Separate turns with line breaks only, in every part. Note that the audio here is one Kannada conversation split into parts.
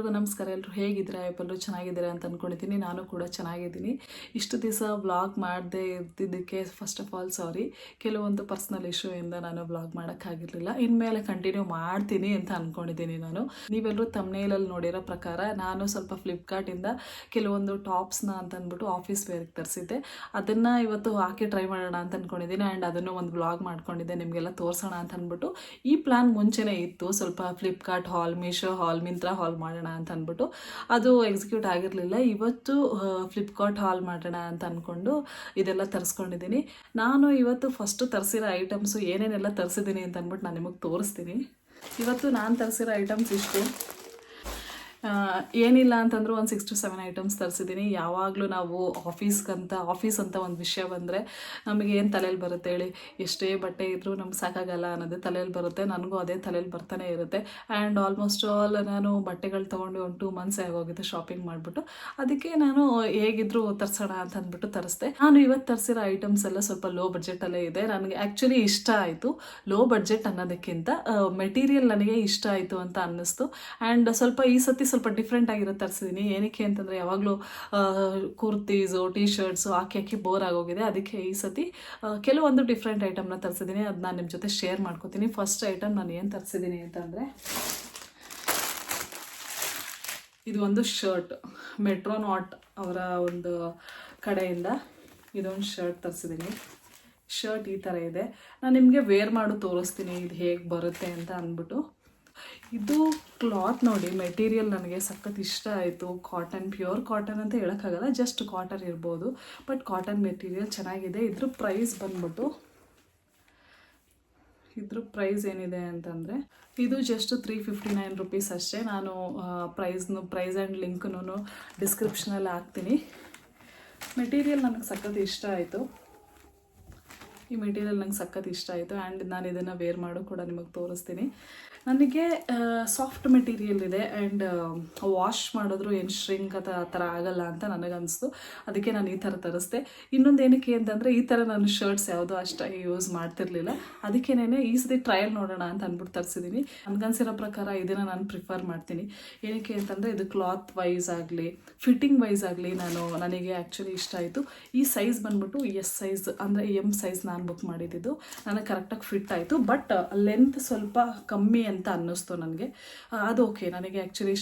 ಎಲ್ರಿಗೂ ನಮಸ್ಕಾರ. ಎಲ್ಲರೂ ಹೇಗಿದ್ದೀರಾ? ಎಲ್ಲರೂ ಚೆನ್ನಾಗಿದ್ದೀರಾ ಅಂತ ಅಂದ್ಕೊಂಡಿದ್ದೀನಿ. ನಾನು ಕೂಡ ಚೆನ್ನಾಗಿದ್ದೀನಿ. ಇಷ್ಟು ದಿವಸ ವ್ಲಾಗ್ ಮಾಡದೇ ಇರ್ತಿದ್ದಕ್ಕೆ ಫಸ್ಟ್ ಆಫ್ ಆಲ್ ಸಾರಿ. ಕೆಲವೊಂದು ಪರ್ಸ್ನಲ್ ಇಶ್ಯೂಯಿಂದ ನಾನು ವ್ಲಾಗ್ ಮಾಡೋಕ್ಕಾಗಿರಲಿಲ್ಲ. ಇನ್ಮೇಲೆ ಕಂಟಿನ್ಯೂ ಮಾಡ್ತೀನಿ ಅಂತ ಅಂದ್ಕೊಂಡಿದ್ದೀನಿ ನಾನು. ನೀವೆಲ್ಲರೂ ತಮ್ನೇಲಲ್ಲಿ ನೋಡಿರೋ ಪ್ರಕಾರ ನಾನು ಸ್ವಲ್ಪ ಫ್ಲಿಪ್ಕಾರ್ಟಿಂದ ಕೆಲವೊಂದು ಟಾಪ್ಸ್ನ ಅಂತ ಅಂದ್ಬಿಟ್ಟು ಆಫೀಸ್ ವೇರ್ಗೆ ತರಿಸಿದ್ದೆ. ಅದನ್ನು ಇವತ್ತು ಹಾಕಿ ಟ್ರೈ ಮಾಡೋಣ ಅಂತ ಅಂದ್ಕೊಂಡಿದ್ದೀನಿ. ಆ್ಯಂಡ್ ಅದನ್ನು ಒಂದು ವ್ಲಾಗ್ ಮಾಡ್ಕೊಂಡಿದ್ದೆ, ನಿಮಗೆಲ್ಲ ತೋರಿಸೋಣ ಅಂತ ಅಂದ್ಬಿಟ್ಟು. ಈ ಪ್ಲ್ಯಾನ್ ಮುಂಚೆನೇ ಇತ್ತು, ಸ್ವಲ್ಪ ಫ್ಲಿಪ್ಕಾರ್ಟ್ ಹಾಲ್, ಮೀಶೋ ಹಾಲ್, ಮಿಂತ್ರಾ ಹಾಲ್ ಮಾಡೋಣ ಅಂತ ಅಂದ್ಬಿಟ್ಟು. ಅದು ಎಕ್ಸಿಕ್ಯೂಟ್ ಆಗಿರಲಿಲ್ಲ. ಇವತ್ತು ಫ್ಲಿಪ್ಕಾರ್ಟ್ ಹಾಲ್ ಮಾಡೋಣ ಅಂತ ಅಂದ್ಕೊಂಡು ಇದೆಲ್ಲ ತರಿಸ್ಕೊಂಡಿದ್ದೀನಿ. ನಾನು ಇವತ್ತು ಫಸ್ಟು ತರಿಸಿರೋ ಐಟಮ್ಸು ಏನೇನೆಲ್ಲ ತರಿಸಿದ್ದೀನಿ ಅಂತ ಅಂದ್ಬಿಟ್ಟು ನಾನು ನಿಮಗೆ ತೋರಿಸ್ತೀನಿ. ಇವತ್ತು ನಾನು ತರಿಸಿರೋ ಐಟಮ್ಸ್ ಇಷ್ಟು. ಏನಿಲ್ಲ ಅಂತಂದರೂ ಒಂದು 6 to 7 ಐಟಮ್ಸ್ ತರಿಸಿದ್ದೀನಿ. ಯಾವಾಗಲೂ ನಾವು ಆಫೀಸ್ ಅಂತ ಒಂದು ವಿಷಯ ಬಂದರೆ ನಮಗೆ ಏನು ತಲೆಯಲ್ಲಿ ಬರುತ್ತೆ ಹೇಳಿ? ಎಷ್ಟೇ ಬಟ್ಟೆ ಇದ್ದರೂ ನಮ್ಗೆ ಸಾಕಾಗಲ್ಲ ಅನ್ನೋದೇ ತಲೆಯಲ್ಲಿ ಬರುತ್ತೆ. ನನಗೂ ಅದೇ ತಲೆಯಲ್ಲಿ ಬರ್ತಾನೆ ಇರುತ್ತೆ. ಆ್ಯಂಡ್ ಆಲ್ಮೋಸ್ಟ್ ಆಲ್ ನಾನು ಬಟ್ಟೆಗಳು ತೊಗೊಂಡು ಒಂದು 2 months ಆಗೋಗಿತ್ತು ಶಾಪಿಂಗ್ ಮಾಡಿಬಿಟ್ಟು. ಅದಕ್ಕೆ ನಾನು ಹೇಗಿದ್ದರೂ ತರಿಸೋಣ ಅಂತ ಅಂದ್ಬಿಟ್ಟು ತರಿಸ್ದೆ. ನಾನು ಇವತ್ತು ತರಿಸಿರೋ ಐಟಮ್ಸ್ ಎಲ್ಲ ಸ್ವಲ್ಪ ಲೋ ಬಡ್ಜೆಟಲ್ಲೇ ಇದೆ. ನನಗೆ ಆ್ಯಕ್ಚುಲಿ ಇಷ್ಟ ಆಯಿತು. ಲೋ ಬಡ್ಜೆಟ್ ಅನ್ನೋದಕ್ಕಿಂತ ಮೆಟೀರಿಯಲ್ ನನಗೆ ಇಷ್ಟ ಆಯಿತು ಅಂತ ಅನ್ನಿಸ್ತು. ಆ್ಯಂಡ್ ಸ್ವಲ್ಪ ಈ ಸತಿ ಸ್ವಲ್ಪ ಡಿಫ್ರೆಂಟ್ ಆಗಿರೋ ತರಿಸಿದ್ದೀನಿ. ಏನಕ್ಕೆ ಅಂತಂದರೆ ಯಾವಾಗಲೂ ಕುರ್ತೀಸು, ಟೀ ಶರ್ಟ್ಸು ಹಾಕಿ ಬೋರ್ ಆಗೋಗಿದೆ. ಅದಕ್ಕೆ ಈ ಸತಿ ಕೆಲವೊಂದು ಡಿಫ್ರೆಂಟ್ ಐಟಮ್ನ ತರಿಸಿದ್ದೀನಿ. ಅದು ನಾನು ನಿಮ್ಮ ಜೊತೆ ಶೇರ್ ಮಾಡ್ಕೋತೀನಿ. ಫಸ್ಟ್ ಐಟಮ್ ನಾನು ಏನು ತರಿಸಿದ್ದೀನಿ ಅಂತಂದರೆ, ಇದು ಒಂದು ಶರ್ಟ್, ಮೆಟ್ರೋನಾಟ್ ಅವರ ಒಂದು ಕಡೆಯಿಂದ ಇದೊಂದು ಶರ್ಟ್ ತರಿಸಿದ್ದೀನಿ. ಶರ್ಟ್ ಈ ಥರ ಇದೆ. ನಾನು ನಿಮಗೆ ವೇರ್ ಮಾಡಿ ತೋರಿಸ್ತೀನಿ ಇದು ಹೇಗೆ ಬರುತ್ತೆ ಅಂತ ಅಂದ್ಬಿಟ್ಟು. ಇದು ಕ್ಲಾತ್ ನೋಡಿ, ಮೆಟೀರಿಯಲ್ ನನಗೆ ಸಖತ್ ಇಷ್ಟ ಆಯಿತು. ಕಾಟನ್, ಪ್ಯೂರ್ ಕಾಟನ್ ಅಂತ ಹೇಳೋಕ್ಕಾಗಲ್ಲ, ಜಸ್ಟ್ ಕಾಟನ್ ಇರ್ಬೋದು, ಬಟ್ ಕಾಟನ್ ಮೆಟೀರಿಯಲ್ ಚೆನ್ನಾಗಿದೆ. ಇದ್ರ ಪ್ರೈಸ್ ಬಂದ್ಬಿಟ್ಟು, ಇದ್ರ ಪ್ರೈಸ್ ಏನಿದೆ ಅಂತಂದರೆ ಇದು ಜಸ್ಟ್ 359 rupees ಅಷ್ಟೇ. ನಾನು ಪ್ರೈಸ್ ಆ್ಯಂಡ್ ಲಿಂಕ್ನೂ ಡಿಸ್ಕ್ರಿಪ್ಷನಲ್ಲಿ ಹಾಕ್ತೀನಿ. ಮೆಟೀರಿಯಲ್ ನನಗೆ ಸಖತ್ ಇಷ್ಟ ಆಯಿತು. ಈ ಮೆಟೀರಿಯಲ್ ನಂಗೆ ಸಖತ್ ಇಷ್ಟ ಆಯಿತು. ಆ್ಯಂಡ್ ನಾನು ಇದನ್ನು ವೇರ್ ಮಾಡು ಕೂಡ ನಿಮಗೆ ತೋರಿಸ್ತೀನಿ. ನನಗೆ ಸಾಫ್ಟ್ ಮೆಟೀರಿಯಲ್ ಇದೆ ಆ್ಯಂಡ್ ವಾಶ್ ಮಾಡಿದ್ರು ಏನು ಶ್ರಿಂಕ್ ಆ ಥರ ಆಗಲ್ಲ ಅಂತ ನನಗನ್ನಿಸ್ತು. ಅದಕ್ಕೆ ನಾನು ಈ ಥರ ತರಿಸ್ದೆ. ಇನ್ನೊಂದು ಏನಕ್ಕೆ ಅಂತಂದರೆ, ಈ ಥರ ನಾನು ಶರ್ಟ್ಸ್ ಯಾವುದೋ ಅಷ್ಟಾಗಿ ಯೂಸ್ ಮಾಡ್ತಿರ್ಲಿಲ್ಲ. ಅದಕ್ಕೇನೆ ಈ ಸತಿ ಟ್ರಯಲ್ ನೋಡೋಣ ಅಂತ ಅಂದ್ಬಿಟ್ಟು ತರಿಸಿದ್ದೀನಿ. ನನಗನ್ಸಿರೋ ಪ್ರಕಾರ ಇದನ್ನು ನಾನು ಪ್ರಿಫರ್ ಮಾಡ್ತೀನಿ. ಏನಕ್ಕೆ ಅಂತಂದರೆ ಇದು ಕ್ಲಾತ್ ವೈಸ್ ಆಗಲಿ, ಫಿಟ್ಟಿಂಗ್ ವೈಸ್ ಆಗಲಿ ನನಗೆ ಆ್ಯಕ್ಚುಲಿ ಇಷ್ಟ ಆಯಿತು. ಈ ಸೈಜ್ ಬಂದ್ಬಿಟ್ಟು ಎಸ್ ಸೈಜ್ ಅಂದರೆ ಎಮ್ ಸೈಜ್ ನಾನು ಬುಕ್ ಮಾಡಿದ್ದು. ನನಗೆ ಕರೆಕ್ಟಾಗಿ ಫಿಟ್ ಆಯಿತು. ಬಟ್ ಲೆಂತ್ ಸ್ವಲ್ಪ ಕಮ್ಮಿ ಅಂತ ಅನ್ನಿಸ್ತು ನನಗೆ. ಅದು ಓಕೆ, ನನಗೆ ಆ್ಯಕ್ಚುಲಿ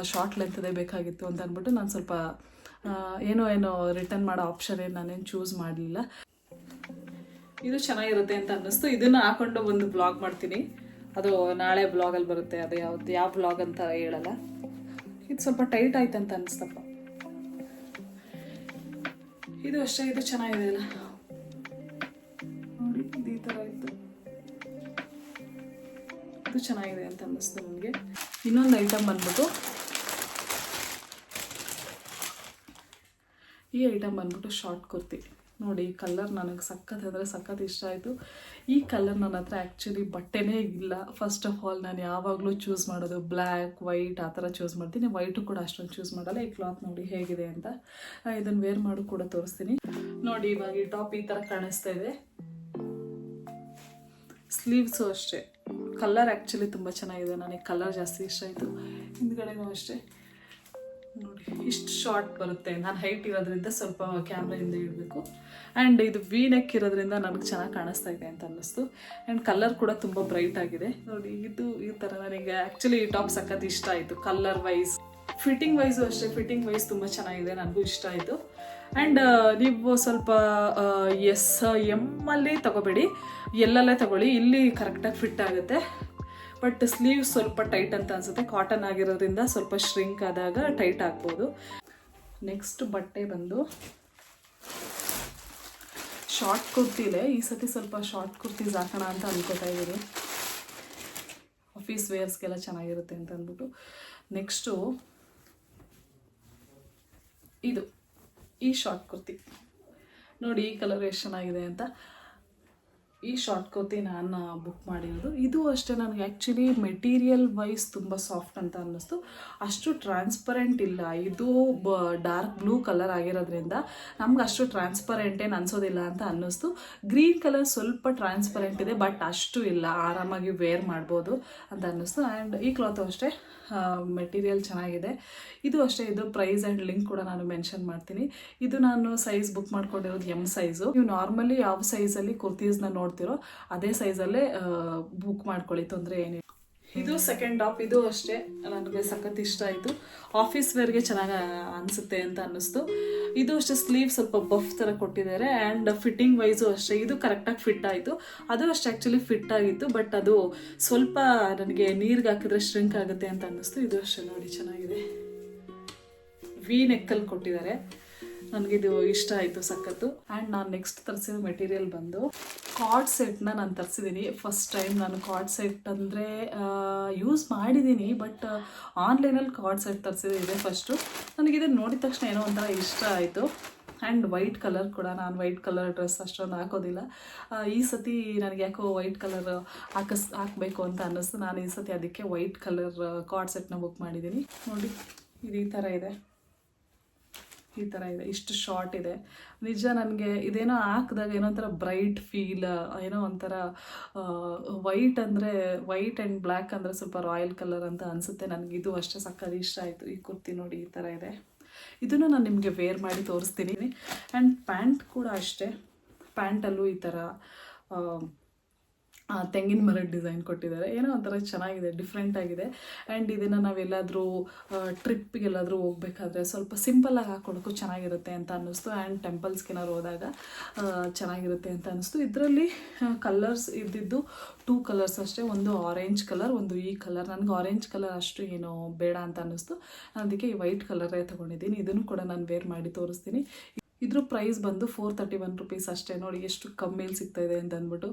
ಶಾರ್ಟ್ ಲೆಂತ್ದೇ ಬೇಕಾಗಿತ್ತು ಅಂತ ಅಂದ್ಬಿಟ್ಟು ನಾನು ಸ್ವಲ್ಪ ಏನೋ ರಿಟರ್ನ್ ಮಾಡೋ ಆಪ್ಷನ್ ನಾನೇನು ಚೂಸ್ ಮಾಡಲಿಲ್ಲ. ಇದು ಚೆನ್ನಾಗಿರುತ್ತೆ ಅಂತ ಅನ್ನಿಸ್ತು. ಇದನ್ನು ಹಾಕೊಂಡು ಒಂದು ಬ್ಲಾಗ್ ಮಾಡ್ತೀನಿ. ಅದು ನಾಳೆ ಬ್ಲಾಗಲ್ಲಿ ಬರುತ್ತೆ. ಅದು ಯಾವ ಬ್ಲಾಗ್ ಅಂತ ಹೇಳಲ್ಲ. ಇದು ಸ್ವಲ್ಪ ಟೈಟ್ ಆಯ್ತು ಅಂತ ಅನ್ನಿಸ್ತಪ್ಪ. ಇದು ಅಷ್ಟೇ, ಇದು ಚೆನ್ನಾಗಿದೆ ಅಲ್ಲ ನೋಡಿ, ಇದು ಈ ಥರ ಇತ್ತು. ಇದು ಚೆನ್ನಾಗಿದೆ ಅಂತ ಅನ್ನಿಸ್ತು ನನಗೆ. ಇನ್ನೊಂದು ಐಟಮ್ ಬಂದ್ಬಿಟ್ಟು, ಈ ಐಟಮ್ ಬಂದ್ಬಿಟ್ಟು ಶಾರ್ಟ್ ಕುರ್ತಿ ನೋಡಿ. ಈ ಕಲರ್ ನನಗೆ ಸಖತ್ ಇಷ್ಟ ಆಯಿತು. ಈ ಕಲರ್ ನನ್ನ ಹತ್ರ ಆ್ಯಕ್ಚುಲಿ ಬಟ್ಟೆನೇ ಇಲ್ಲ. ಫಸ್ಟ್ ಆಫ್ ಆಲ್ ನಾನು ಯಾವಾಗಲೂ ಚೂಸ್ ಮಾಡೋದು ಬ್ಲ್ಯಾಕ್, ವೈಟ್ ಆ ಥರ ಚೂಸ್ ಮಾಡ್ತೀನಿ. ವೈಟು ಕೂಡ ಅಷ್ಟೊಂದು ಚೂಸ್ ಮಾಡಲ್ಲ. ಈ ಕ್ಲಾತ್ ನೋಡಿ ಹೇಗಿದೆ ಅಂತ. ಇದನ್ನು ವೇರ್ ಮಾಡು ಕೂಡ ತೋರಿಸ್ತೀನಿ ನೋಡಿ. ಇವಾಗ ಈ ಟಾಪ್ ಈ ಥರ ಕಾಣಿಸ್ತಾ ಇದೆ. ಸ್ಲೀವ್ಸು ಅಷ್ಟೇ. ಕಲರ್ ಆ್ಯಕ್ಚುಲಿ ತುಂಬ ಚೆನ್ನಾಗಿದೆ. ನನಗೆ ಕಲರ್ ಜಾಸ್ತಿ ಇಷ್ಟ ಆಯಿತು. ಹಿಂದ್ಗಡೆನೂ ಅಷ್ಟೇ ನೋಡಿ, ಇಷ್ಟು ಶಾರ್ಟ್ ಬರುತ್ತೆ. ನಾನು ಹೈಟ್ ಇರೋದ್ರಿಂದ ಸ್ವಲ್ಪ ಕ್ಯಾಮ್ರಾಯಿಂದ ಇಡಬೇಕು. ಆ್ಯಂಡ್ ಇದು ವಿ ನೆಕ್ ಇರೋದ್ರಿಂದ ನನಗೆ ಚೆನ್ನಾಗಿ ಕಾಣಿಸ್ತಾ ಇದೆ ಅಂತ ಅನ್ನಿಸ್ತು. ಆ್ಯಂಡ್ ಕಲರ್ ಕೂಡ ತುಂಬ ಬ್ರೈಟ್ ಆಗಿದೆ ನೋಡಿ. ಇದು ಈ ಥರ ನನಗೆ ಆ್ಯಕ್ಚುಲಿ ಈ ಟಾಪ್ ಸಖತ್ ಇಷ್ಟ ಆಯಿತು. ಕಲರ್ ವೈಸ್, ಫಿಟ್ಟಿಂಗ್ ವೈಸು ಅಷ್ಟೇ. ಫಿಟ್ಟಿಂಗ್ ವೈಸ್ ತುಂಬ ಚೆನ್ನಾಗಿದೆ, ನನಗೂ ಇಷ್ಟ ಆಯಿತು. ಆ್ಯಂಡ್ ನೀವು ಸ್ವಲ್ಪ ಎಮ್ಮಲ್ಲಿ ತಗೋಬೇಡಿ, ಎಲ್ಲಲ್ಲೇ ತಗೊಳ್ಳಿ. ಇಲ್ಲಿ ಕರೆಕ್ಟಾಗಿ ಫಿಟ್ ಆಗುತ್ತೆ. ಬಟ್ ಸ್ಲೀವ್ ಸ್ವಲ್ಪ ಟೈಟ್ ಅಂತ ಅನಿಸುತ್ತೆ. ಕಾಟನ್ ಆಗಿರೋದ್ರಿಂದ ಸ್ವಲ್ಪ ಶ್ರಿಂಕ್ ಆದಾಗ ಟೈಟ್ ಆಗ್ಬೋದು. ನೆಕ್ಸ್ಟ್ ಬಟ್ಟೆ ಬಂದು ಶಾರ್ಟ್ ಕುರ್ತಿಲೇ. ಈ ಸತಿ ಸ್ವಲ್ಪ ಶಾರ್ಟ್ ಕುರ್ತೀಸ್ ಹಾಕೋಣ ಅಂತ ಅಂದ್ಕೋತಾ ಇದ್ದೀನಿ. ಆಫೀಸ್ ವೇರ್ಸ್ಗೆಲ್ಲ ಚೆನ್ನಾಗಿರುತ್ತೆ ಅಂತ ಅಂದ್ಬಿಟ್ಟು. ನೆಕ್ಸ್ಟು ಈ ಶಾರ್ಟ್ ಕುರ್ತಿ ನೋಡಿ. ಈ ಕಲರ್ ಎಷ್ಟು ಚೆನ್ನಾಗಿದೆ ಅಂತ. ಈ ಶಾರ್ಟ್ ಕುರ್ತಿ ನಾನು ಬುಕ್ ಮಾಡಿರೋದು. ಇದು ಅಷ್ಟೇ ನನಗೆ ಆ್ಯಕ್ಚುಲಿ ಮೆಟೀರಿಯಲ್ ವೈಸ್ ತುಂಬ ಸಾಫ್ಟ್ ಅಂತ ಅನ್ನಿಸ್ತು. ಅಷ್ಟು ಟ್ರಾನ್ಸ್ಪರೆಂಟ್ ಇಲ್ಲ. ಇದು ಡಾರ್ಕ್ ಬ್ಲೂ ಕಲರ್ ಆಗಿರೋದ್ರಿಂದ ನಮ್ಗೆ ಅಷ್ಟು ಟ್ರಾನ್ಸ್ಪರೆಂಟ್ ಏನು ಅನಿಸೋದಿಲ್ಲ ಅಂತ ಅನ್ನಿಸ್ತು. ಗ್ರೀನ್ ಕಲರ್ ಸ್ವಲ್ಪ ಟ್ರಾನ್ಸ್ಪರೆಂಟ್ ಇದೆ, ಬಟ್ ಅಷ್ಟು ಇಲ್ಲ, ಆರಾಮಾಗಿ ವೇರ್ ಮಾಡ್ಬೋದು ಅಂತ ಅನ್ನಿಸ್ತು. ಆ್ಯಂಡ್ ಈ ಕ್ಲಾತು ಅಷ್ಟೇ ಮೆಟೀರಿಯಲ್ ಚೆನ್ನಾಗಿದೆ. ಇದು ಅಷ್ಟೇ, ಇದು ಪ್ರೈಸ್ ಆ್ಯಂಡ್ ಲಿಂಕ್ ಕೂಡ ನಾನು ಮೆನ್ಷನ್ ಮಾಡ್ತೀನಿ. ಇದು ನಾನು ಸೈಜ್ ಬುಕ್ ಮಾಡ್ಕೊಂಡಿರೋದು ಎಮ್ ಸೈಜು. ನೀವು ನಾರ್ಮಲಿ ಯಾವ ಸೈಜಲ್ಲಿ ಕುರ್ತೀಸ್ನ ನೋಡ್ತಿರೋ ಅದೇ ಸೈಜಲ್ಲೇ ಬುಕ್ ಮಾಡ್ಕೊಳ್ಳಿ, ತೊಂದರೆ ಏನಿಲ್ಲ. ಇದು ಸೆಕೆಂಡ್ ಟಾಪ್. ಇದು ಅಷ್ಟೇ ನನಗೆ ಸಖತ್ ಇಷ್ಟ ಆಯಿತು. ಆಫೀಸ್ ವೇರ್ಗೆ ಚೆನ್ನಾಗಿ ಅನಿಸುತ್ತೆ ಅಂತ ಅನ್ನಿಸ್ತು. ಇದು ಅಷ್ಟೇ ಸ್ಲೀವ್ ಸ್ವಲ್ಪ ಬಫ್ ಥರ ಕೊಟ್ಟಿದ್ದಾರೆ. ಆ್ಯಂಡ್ ಫಿಟ್ಟಿಂಗ್ ವೈಸು ಅಷ್ಟೇ ಇದು ಕರೆಕ್ಟಾಗಿ ಫಿಟ್ ಆಯಿತು. ಅದು ಅಷ್ಟೇ ಆ್ಯಕ್ಚುಲಿ ಫಿಟ್ ಆಗಿತ್ತು, ಬಟ್ ಅದು ಸ್ವಲ್ಪ ನನಗೆ ನೀರಿಗೆ ಹಾಕಿದ್ರೆ ಶ್ರಿಂಕ್ ಆಗುತ್ತೆ ಅಂತ ಅನ್ನಿಸ್ತು. ಇದು ಅಷ್ಟೇ ನೋಡಿ ಚೆನ್ನಾಗಿದೆ. ವಿ ನೆಕ್ಕಲ್ಲಿ ಕೊಟ್ಟಿದ್ದಾರೆ. ನನಗಿದು ಇಷ್ಟ ಆಯಿತು ಸಖತ್ತು. ಆ್ಯಂಡ್ ನಾನು ನೆಕ್ಸ್ಟ್ ತರಿಸಿರೋ ಮೆಟೀರಿಯಲ್ ಬಂದು ಕಾರ್ಡ್ ಸೆಟ್ನ ನಾನು ತರಿಸಿದ್ದೀನಿ. ಫಸ್ಟ್ ಟೈಮ್ ನಾನು ಕಾರ್ಡ್ ಸೆಟ್ ಅಂದರೆ ಯೂಸ್ ಮಾಡಿದ್ದೀನಿ, ಬಟ್ ಆನ್ಲೈನಲ್ಲಿ ಕಾರ್ಡ್ ಸೆಟ್ ತರಿಸಿದೆ ಇದೆ ಫಸ್ಟು. ನನಗಿದನ್ನು ನೋಡಿದ ತಕ್ಷಣ ಏನೋ ಒಂಥರ ಇಷ್ಟ ಆಯಿತು. ಆ್ಯಂಡ್ ವೈಟ್ ಕಲರ್ ಕೂಡ, ನಾನು ವೈಟ್ ಕಲರ್ ಡ್ರೆಸ್ ಅಷ್ಟೊಂದು ಹಾಕೋದಿಲ್ಲ. ಈ ಸತಿ ನನಗೆ ಯಾಕೋ ವೈಟ್ ಕಲರ್ ಹಾಕಬೇಕು ಅಂತ ಅನ್ನಿಸ್ತು. ನಾನು ಈ ಸತಿ ಅದಕ್ಕೆ ವೈಟ್ ಕಲರ್ ಕಾರ್ಡ್ ಸೆಟ್ನ ಬುಕ್ ಮಾಡಿದ್ದೀನಿ. ನೋಡಿ ಇದು ಈ ಥರ ಇದೆ, ಈ ಥರ ಇದೆ, ಇಷ್ಟು ಶಾರ್ಟ್ ಇದೆ. ನಿಜ ನನಗೆ ಇದೇನೋ ಹಾಕಿದಾಗ ಏನೋ ಒಂಥರ ಬ್ರೈಟ್ ಫೀಲ್, ಏನೋ ಒಂಥರ ವೈಟ್ ಅಂದರೆ ವೈಟ್ ಆ್ಯಂಡ್ ಬ್ಲ್ಯಾಕ್ ಅಂದರೆ ಸ್ವಲ್ಪ ರಾಯಲ್ ಕಲರ್ ಅಂತ ಅನಿಸುತ್ತೆ ನನಗೆ. ಇದು ಅಷ್ಟೇ ಸಕ್ಕತ್ ಇಷ್ಟ ಆಯಿತು. ಈ ಕುರ್ತಿ ನೋಡಿ ಈ ಥರ ಇದೆ. ಇದನ್ನು ನಾನು ನಿಮಗೆ ವೇರ್ ಮಾಡಿ ತೋರಿಸ್ತೀನಿ. ಆ್ಯಂಡ್ ಪ್ಯಾಂಟ್ ಕೂಡ ಅಷ್ಟೇ, ಪ್ಯಾಂಟಲ್ಲೂ ಈ ಥರ ತೆಂಗಿನ ಮರದ ಡಿಸೈನ್ ಕೊಟ್ಟಿದ್ದಾರೆ. ಏನೋ ಒಂಥರ ಚೆನ್ನಾಗಿದೆ, ಡಿಫ್ರೆಂಟ್ ಆಗಿದೆ. ಆ್ಯಂಡ್ ಇದನ್ನು ನಾವೆಲ್ಲಾದರೂ ಟ್ರಿಪ್ಪಿಗೆಲ್ಲಾದರೂ ಹೋಗ್ಬೇಕಾದ್ರೆ ಸ್ವಲ್ಪ ಸಿಂಪಲ್ಲಾಗಿ ಹಾಕ್ಕೊಳಕ್ಕೂ ಚೆನ್ನಾಗಿರುತ್ತೆ ಅಂತ ಅನ್ನಿಸ್ತು. ಆ್ಯಂಡ್ ಟೆಂಪಲ್ಸ್ಗೇನಾದ್ರು ಹೋದಾಗ ಚೆನ್ನಾಗಿರುತ್ತೆ ಅಂತ ಅನ್ನಿಸ್ತು. ಇದರಲ್ಲಿ ಕಲರ್ಸ್ ಇದ್ದಿದ್ದು 2 ಕಲರ್ಸ್ ಅಷ್ಟೇ, ಒಂದು ಆರೆಂಜ್ ಕಲರ್, ಒಂದು ಈ ಕಲರ್. ನನಗೆ ಆರೆಂಜ್ ಕಲರ್ ಅಷ್ಟು ಏನೋ ಬೇಡ ಅಂತ ಅನ್ನಿಸ್ತು. ನಾನು ಅದಕ್ಕೆ ಈ ವೈಟ್ ಕಲರೇ ತೊಗೊಂಡಿದ್ದೀನಿ. ಇದನ್ನು ಕೂಡ ನಾನು ವೇರ್ ಮಾಡಿ ತೋರಿಸ್ತೀನಿ. ಇದ್ರ ಪ್ರೈಸ್ ಬಂದು 431 ರುಪೀಸ್ ಅಷ್ಟೇ. ನೋಡಿ ಎಷ್ಟು ಕಮ್ಮಿಲಿ ಸಿಗ್ತಾಯಿದೆ ಅಂತ ಅಂದ್ಬಿಟ್ಟು.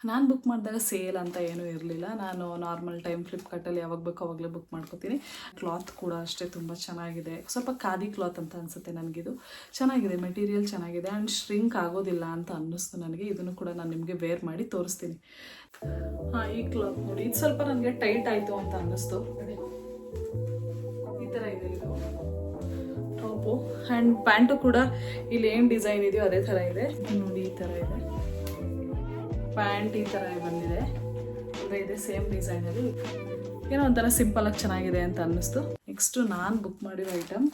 ನಾನು ಬುಕ್ ಮಾಡಿದಾಗ ಸೇಲ್ ಅಂತ ಏನೂ ಇರಲಿಲ್ಲ. ನಾನು ನಾರ್ಮಲ್ ಟೈಮ್ ಫ್ಲಿಪ್ಕಾರ್ಟಲ್ಲಿ ಯಾವಾಗ ಬೇಕೋ ಅವಾಗಲೇ ಬುಕ್ ಮಾಡ್ಕೋತೀನಿ. ಕ್ಲಾತ್ ಕೂಡ ಅಷ್ಟೇ ತುಂಬ ಚೆನ್ನಾಗಿದೆ. ಸ್ವಲ್ಪ ಖಾದಿ ಕ್ಲಾತ್ ಅಂತ ಅನಿಸುತ್ತೆ ನನಗಿದು. ಚೆನ್ನಾಗಿದೆ, ಮೆಟೀರಿಯಲ್ ಚೆನ್ನಾಗಿದೆ. ಆ್ಯಂಡ್ ಶ್ರಿಂಕ್ ಆಗೋದಿಲ್ಲ ಅಂತ ಅನ್ನಿಸ್ತು ನನಗೆ. ಇದನ್ನು ಕೂಡ ನಾನು ನಿಮಗೆ ವೇರ್ ಮಾಡಿ ತೋರಿಸ್ತೀನಿ. ಈ ಕ್ಲಾತ್ ನೋಡಿ, ಇದು ಸ್ವಲ್ಪ ನನಗೆ ಟೈಟ್ ಆಯಿತು ಅಂತ ಅನ್ನಿಸ್ತು. ಈ ಥರ ಇದೆ ಇದು ಟಾಪು. ಆ್ಯಂಡ್ ಪ್ಯಾಂಟು ಕೂಡ ಇಲ್ಲಿ ಏನು ಡಿಸೈನ್ ಇದೆಯೋ ಅದೇ ಥರ ಇದೆ ನೋಡಿ. ಈ ಥರ ಇದೆ ಪ್ಯಾಂಟ್, ಈ ಥರ ಬಂದಿದೆ. ಅಂದರೆ ಇದೆ ಸೇಮ್ ಡಿಸೈನಲ್ಲಿ. ಏನೋ ಒಂಥರ ಸಿಂಪಲಾಗಿ ಚೆನ್ನಾಗಿದೆ ಅಂತ ಅನ್ನಿಸ್ತು. ನೆಕ್ಸ್ಟು ನಾನು ಬುಕ್ ಮಾಡಿರೋ ಐಟಮ್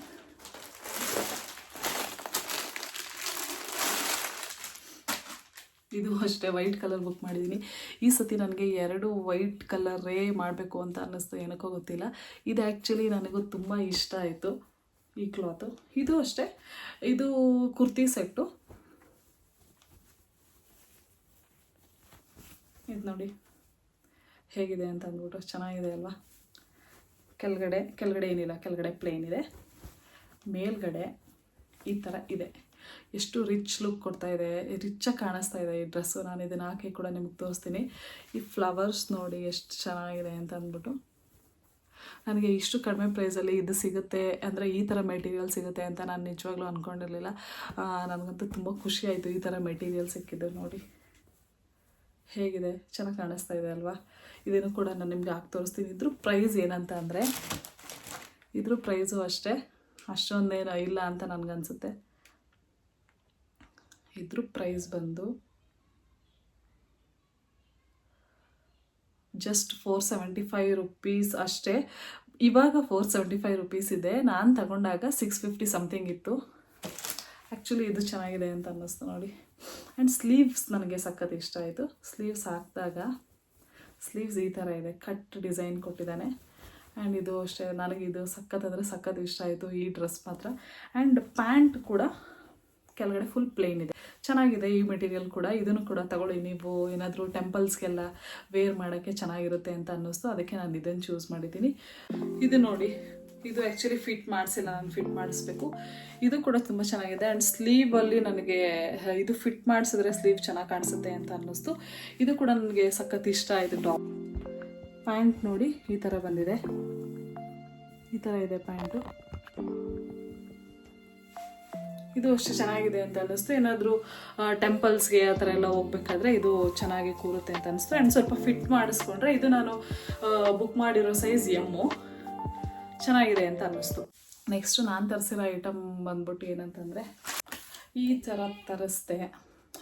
ಇದು ಅಷ್ಟೇ, ವೈಟ್ ಕಲರ್ ಬುಕ್ ಮಾಡಿದ್ದೀನಿ. ಈ ಸತಿ ನನಗೆ 2 ವೈಟ್ ಕಲರೇ ಮಾಡಬೇಕು ಅಂತ ಅನ್ನಿಸ್ತು, ಏನಕ್ಕೋ ಗೊತ್ತಿಲ್ಲ. ಇದು ಆ್ಯಕ್ಚುಲಿ ನನಗೂ ತುಂಬ ಇಷ್ಟ ಆಯಿತು ಈ ಕ್ಲಾತು. ಇದು ಅಷ್ಟೇ, ಇದು ಕುರ್ತಿ ಸೆಟ್ಟು. ಇದು ನೋಡಿ ಹೇಗಿದೆ ಅಂತ ಅಂದ್ಬಿಟ್ಟು, ಚೆನ್ನಾಗಿದೆ ಅಲ್ವಾ. ಕೆಳಗಡೆ ಏನಿಲ್ಲ, ಕೆಳಗಡೆ ಪ್ಲೇನ್ ಇದೆ. ಮೇಲ್ಗಡೆ ಈ ಥರ ಇದೆ. ಎಷ್ಟು ರಿಚ್ ಲುಕ್ ಕೊಡ್ತಾ ಇದೆ, ರಿಚ್ಚಾಗಿ ಕಾಣಿಸ್ತಾ ಇದೆ ಈ ಡ್ರೆಸ್ಸು. ನಾನು ಇದನ್ನು ಹಾಕಿ ಕೂಡ ನಿಮಗೆ ತೋರಿಸ್ತೀನಿ. ಈ ಫ್ಲವರ್ಸ್ ನೋಡಿ ಎಷ್ಟು ಚೆನ್ನಾಗಿದೆ ಅಂತ ಅಂದ್ಬಿಟ್ಟು. ನನಗೆ ಇಷ್ಟು ಕಡಿಮೆ ಪ್ರೈಸಲ್ಲಿ ಇದು ಸಿಗುತ್ತೆ ಅಂದರೆ, ಈ ಥರ ಮೆಟೀರಿಯಲ್ ಸಿಗುತ್ತೆ ಅಂತ ನಾನು ನಿಜವಾಗ್ಲೂ ಅಂದ್ಕೊಂಡಿರಲಿಲ್ಲ. ನನಗಂತೂ ತುಂಬ ಖುಷಿ ಆಯಿತು ಈ ಥರ ಮೆಟೀರಿಯಲ್ ಸಿಕ್ಕಿದ್ದು. ನೋಡಿ ಹೇಗಿದೆ, ಚೆನ್ನಾಗಿ ಕಾಣಿಸ್ತಾ ಇದೆ ಅಲ್ವಾ. ಇದನ್ನು ಕೂಡ ನಾನು ನಿಮಗೆ ಹಾಕಿ ತೋರಿಸ್ತೀನಿ. ಇದ್ರ ಪ್ರೈಸ್ ಏನಂತ ಅಂದರೆ, ಇದ್ರ ಪ್ರೈಸು ಅಷ್ಟೇ ಅಷ್ಟೊಂದೇನು ಇಲ್ಲ ಅಂತ ನನಗನ್ಸುತ್ತೆ. ಇದ್ರ ಪ್ರೈಸ್ ಬಂದು ಜಸ್ಟ್ 475 ರುಪೀಸ್ ಅಷ್ಟೇ. ಇವಾಗ 475 ರುಪೀಸ್ ಇದೆ. ನಾನು ತಗೊಂಡಾಗ 650 ಸಮಥಿಂಗ್ ಇತ್ತು. ಆ್ಯಕ್ಚುಲಿ ಇದು ಚೆನ್ನಾಗಿದೆ ಅಂತ ಅನ್ನಿಸ್ತು ನೋಡಿ. ಆ್ಯಂಡ್ ಸ್ಲೀವ್ಸ್ ನನಗೆ ಸಖತ್ ಇಷ್ಟ ಆಯಿತು. ಸ್ಲೀವ್ಸ್ ಹಾಕಿದಾಗ ಸ್ಲೀವ್ಸ್ ಈ ಥರ ಇದೆ, ಕಟ್ ಡಿಸೈನ್ ಕೊಟ್ಟಿದ್ದಾನೆ. ಆ್ಯಂಡ್ ಇದು ಅಷ್ಟೇ, ನನಗಿದು ಸಖತ್ ಅಂದರೆ ಸಖತ್ ಇಷ್ಟ ಆಯಿತು ಈ ಡ್ರೆಸ್ ಮಾತ್ರ. ಆ್ಯಂಡ್ ಪ್ಯಾಂಟ್ ಕೂಡ ಕೆಳಗಡೆ ಫುಲ್ ಪ್ಲೇನ್ ಇದೆ, ಚೆನ್ನಾಗಿದೆ ಈ ಮೆಟೀರಿಯಲ್ ಕೂಡ. ಇದನ್ನು ಕೂಡ ತಗೊಳ್ಳಿ, ನೀವು ಏನಾದರೂ ಟೆಂಪಲ್ಸ್ಗೆಲ್ಲ ವೇರ್ ಮಾಡೋಕ್ಕೆ ಚೆನ್ನಾಗಿರುತ್ತೆ ಅಂತ ಅನ್ನಿಸ್ತು. ಅದಕ್ಕೆ ನಾನು ಇದನ್ನು ಚೂಸ್ ಮಾಡಿದ್ದೀನಿ. ಇದು ನೋಡಿ, ಇದು ಆ್ಯಕ್ಚುಲಿ ಫಿಟ್ ಮಾಡಿಸಿಲ್ಲ, ನಾನು ಫಿಟ್ ಮಾಡಿಸ್ಬೇಕು. ಇದು ಕೂಡ ತುಂಬ ಚೆನ್ನಾಗಿದೆ. ಆ್ಯಂಡ್ ಸ್ಲೀವಲ್ಲಿ ನನಗೆ ಇದು ಫಿಟ್ ಮಾಡಿಸಿದ್ರೆ ಸ್ಲೀವ್ ಚೆನ್ನಾಗಿ ಕಾಣಿಸುತ್ತೆ ಅಂತ ಅನ್ನಿಸ್ತು. ಇದು ಕೂಡ ನನಗೆ ಸಖತ್ ಇಷ್ಟ ಆಯಿತು. ಟಾಪ್ ಪ್ಯಾಂಟ್ ನೋಡಿ ಈ ಥರ ಬಂದಿದೆ, ಈ ಥರ ಇದೆ ಪ್ಯಾಂಟು. ಇದು ಅಷ್ಟು ಚೆನ್ನಾಗಿದೆ ಅಂತ ಅನ್ನಿಸ್ತು. ಏನಾದರೂ ಟೆಂಪಲ್ಸ್ಗೆ ಆ ಥರ ಎಲ್ಲ ಹೋಗ್ಬೇಕಾದ್ರೆ ಇದು ಚೆನ್ನಾಗಿ ಕೂರುತ್ತೆ ಅಂತ ಅನಿಸ್ತು. ಆ್ಯಂಡ್ ಸ್ವಲ್ಪ ಫಿಟ್ ಮಾಡಿಸ್ಕೊಂಡ್ರೆ ಇದು ನಾನು ಬುಕ್ ಮಾಡಿರೋ ಸೈಜ್ ಎಮ್ಮು, ಚೆನ್ನಾಗಿದೆ ಅಂತ ಅನ್ನಿಸ್ತು. ನೆಕ್ಸ್ಟು ನಾನು ತರಿಸಿರೋ ಐಟಮ್ ಬಂದ್ಬಿಟ್ಟು ಏನಂತಂದರೆ ಈ ಥರ ತರಿಸ್ದೆ.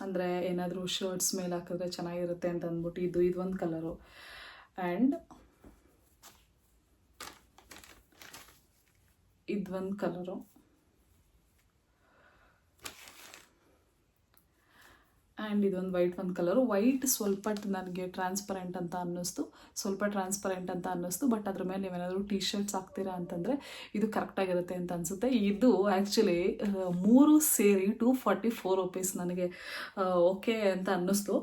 ಅಂದರೆ ಏನಾದರೂ ಶರ್ಟ್ಸ್ ಮೇಲೆ ಹಾಕಿದ್ರೆ ಚೆನ್ನಾಗಿರುತ್ತೆ ಅಂತ ಅಂದ್ಬಿಟ್ಟು ಇದೊಂದು ಕಲರು ಆ್ಯಂಡ್ ಇದೊಂದು ಕಲರು ಆ್ಯಂಡ್ ಇದೊಂದು ವೈಟ್ ಒಂದು ಕಲರು. ವೈಟ್ ಸ್ವಲ್ಪ ನನಗೆ ಟ್ರಾನ್ಸ್ಪರೆಂಟ್ ಅಂತ ಅನ್ನಿಸ್ತು, ಬಟ್ ಅದ್ರ ಮೇಲೆ ನೀವೇನಾದರೂ ಟೀ ಶರ್ಟ್ಸ್ ಹಾಕ್ತೀರಾ ಅಂತಂದರೆ ಇದು ಕರೆಕ್ಟಾಗಿರುತ್ತೆ ಅಂತ ಅನಿಸುತ್ತೆ. ಇದು ಆ್ಯಕ್ಚುಲಿ 3 ಸೇರಿ 244 ರುಪೀಸ್ ನನಗೆ ಓಕೆ ಅಂತ ಅನ್ನಿಸ್ತು.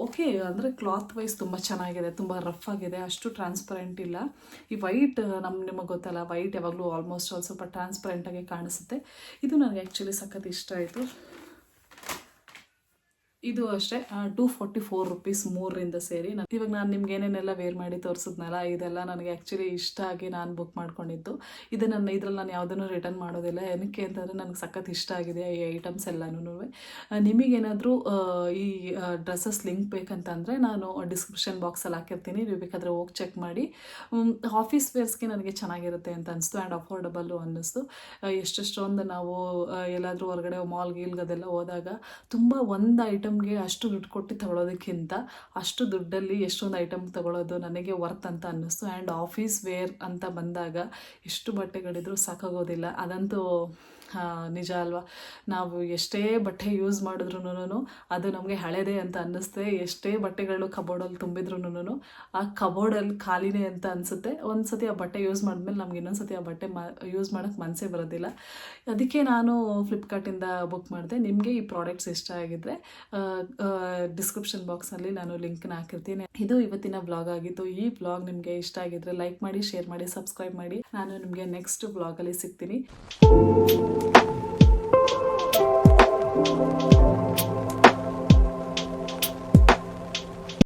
ಓಕೆ ಅಂದರೆ ಕ್ಲಾತ್ ವೈಸ್ ತುಂಬ ಚೆನ್ನಾಗಿದೆ, ತುಂಬ ರಫ್ ಆಗಿದೆ, ಅಷ್ಟು ಟ್ರಾನ್ಸ್ಪರೆಂಟ್ ಇಲ್ಲ. ಈ ವೈಟ್ ನಿಮಗೆ ಗೊತ್ತಲ್ಲ, ವೈಟ್ ಯಾವಾಗಲೂ ಆಲ್ಮೋಸ್ಟ್ ಸ್ವಲ್ಪ ಟ್ರಾನ್ಸ್ಪರೆಂಟಾಗಿ ಕಾಣಿಸುತ್ತೆ. ಇದು ನನಗೆ ಆ್ಯಕ್ಚುಲಿ ಸಖತ್ ಇಷ್ಟ ಆಯಿತು. ಇದು ಅಷ್ಟೇ 244 ರುಪೀಸ್ 3ರಿಂದ ಸೇರಿ. ಇವಾಗ ನಾನು ನಿಮ್ಗೆ ಏನೇನೆಲ್ಲ ವೇರ್ ಮಾಡಿ ತೋರಿಸಿದ್ನಲ್ಲ, ಇದೆಲ್ಲ ನನಗೆ ಆ್ಯಕ್ಚುಲಿ ಇಷ್ಟ ಆಗಿ ನಾನು ಬುಕ್ ಮಾಡ್ಕೊಂಡಿದ್ದು. ಇದರಲ್ಲಿ ನಾನು ಯಾವುದನ್ನು ರಿಟರ್ನ್ ಮಾಡೋದಿಲ್ಲ. ಏನಕ್ಕೆ ಅಂತಂದರೆ ನನಗೆ ಸಖತ್ ಇಷ್ಟ ಆಗಿದೆ ಈ ಐಟಮ್ಸ್ ಎಲ್ಲನೂ. ನಿಮಗೇನಾದರೂ ಈ ಡ್ರೆಸ್ಸಸ್ ಲಿಂಕ್ ಬೇಕಂತಂದರೆ ನಾನು ಡಿಸ್ಕ್ರಿಪ್ಷನ್ ಬಾಕ್ಸಲ್ಲಿ ಹಾಕಿರ್ತೀನಿ, ನೀವು ಬೇಕಾದರೆ ಹೋಗಿ ಚೆಕ್ ಮಾಡಿ. ಆಫೀಸ್ ವೇರ್ಸ್ಗೆ ನನಗೆ ಚೆನ್ನಾಗಿರುತ್ತೆ ಅಂತ ಅನಿಸ್ತು ಆ್ಯಂಡ್ ಅಫೋರ್ಡಬಲ್ಲು ಅನ್ನಿಸ್ತು. ಎಷ್ಟೊಂದು ನಾವು ಎಲ್ಲಾದರೂ ಹೊರಗಡೆ ಮಾಲ್ ಗೀಲ್ಗದೆಲ್ಲ ಹೋದಾಗ ತುಂಬ ಒಂದು ಐಟಮ್ಗೆ ಅಷ್ಟು ದುಡ್ಡು ಕೊಟ್ಟು ತಗೊಳ್ಳೋದಕ್ಕಿಂತ ಅಷ್ಟು ದುಡ್ಡಲ್ಲಿ ಎಷ್ಟೊಂದು ಐಟಮ್ ತಗೊಳ್ಳೋದು ನನಗೆ ವರ್ತ್ ಅಂತ ಅನ್ನಿಸ್ತು. ಆ್ಯಂಡ್ ಆಫೀಸ್ ವೇರ್ ಅಂತ ಬಂದಾಗ ಎಷ್ಟು ಬಟ್ಟೆಗಳಿದ್ರೂ ಸಾಕಾಗೋದಿಲ್ಲ, ಅದಂತೂ ನಿಜ ಅಲ್ವಾ. ನಾವು ಎಷ್ಟೇ ಬಟ್ಟೆ ಯೂಸ್ ಮಾಡಿದ್ರೂ ಅದು ನಮಗೆ ಹಳೇದೇ ಅಂತ ಅನ್ನಿಸುತ್ತೆ. ಎಷ್ಟೇ ಬಟ್ಟೆಗಳು ಕಬೋರ್ಡಲ್ಲಿ ತುಂಬಿದ್ರೂ ಆ ಕಬೋರ್ಡಲ್ಲಿ ಖಾಲಿನೇ ಅಂತ ಅನಿಸುತ್ತೆ. ಒಂದು ಸತಿ ಆ ಬಟ್ಟೆ ಯೂಸ್ ಮಾಡಿದ್ಮೇಲೆ ನಮ್ಗೆ ಇನ್ನೊಂದು ಸತಿ ಆ ಬಟ್ಟೆ ಯೂಸ್ ಮಾಡೋಕ್ಕೆ ಮನಸ್ಸೇ ಬರೋದಿಲ್ಲ. ಅದಕ್ಕೆ ನಾನು ಫ್ಲಿಪ್ಕಾರ್ಟಿಂದ ಬುಕ್ ಮಾಡಿದೆ. ನಿಮಗೆ ಈ ಪ್ರಾಡಕ್ಟ್ಸ್ ಇಷ್ಟ ಆಗಿದ್ದರೆ ಡಿಸ್ಕ್ರಿಪ್ಷನ್ ಬಾಕ್ಸ್ನಲ್ಲಿ ನಾನು ಲಿಂಕ್ನ ಹಾಕಿರ್ತೀನಿ. ಇದು ಇವತ್ತಿನ ವ್ಲಾಗ್ ಆಗಿತ್ತು. ಈ ವ್ಲಾಗ್ ನಿಮಗೆ ಇಷ್ಟ ಆಗಿದ್ದರೆ ಲೈಕ್ ಮಾಡಿ, ಶೇರ್ ಮಾಡಿ, ಸಬ್ಸ್ಕ್ರೈಬ್ ಮಾಡಿ. ನಾನು ನಿಮಗೆ ನೆಕ್ಸ್ಟ್ ವ್ಲಾಗಲ್ಲಿ ಸಿಗ್ತೀನಿ.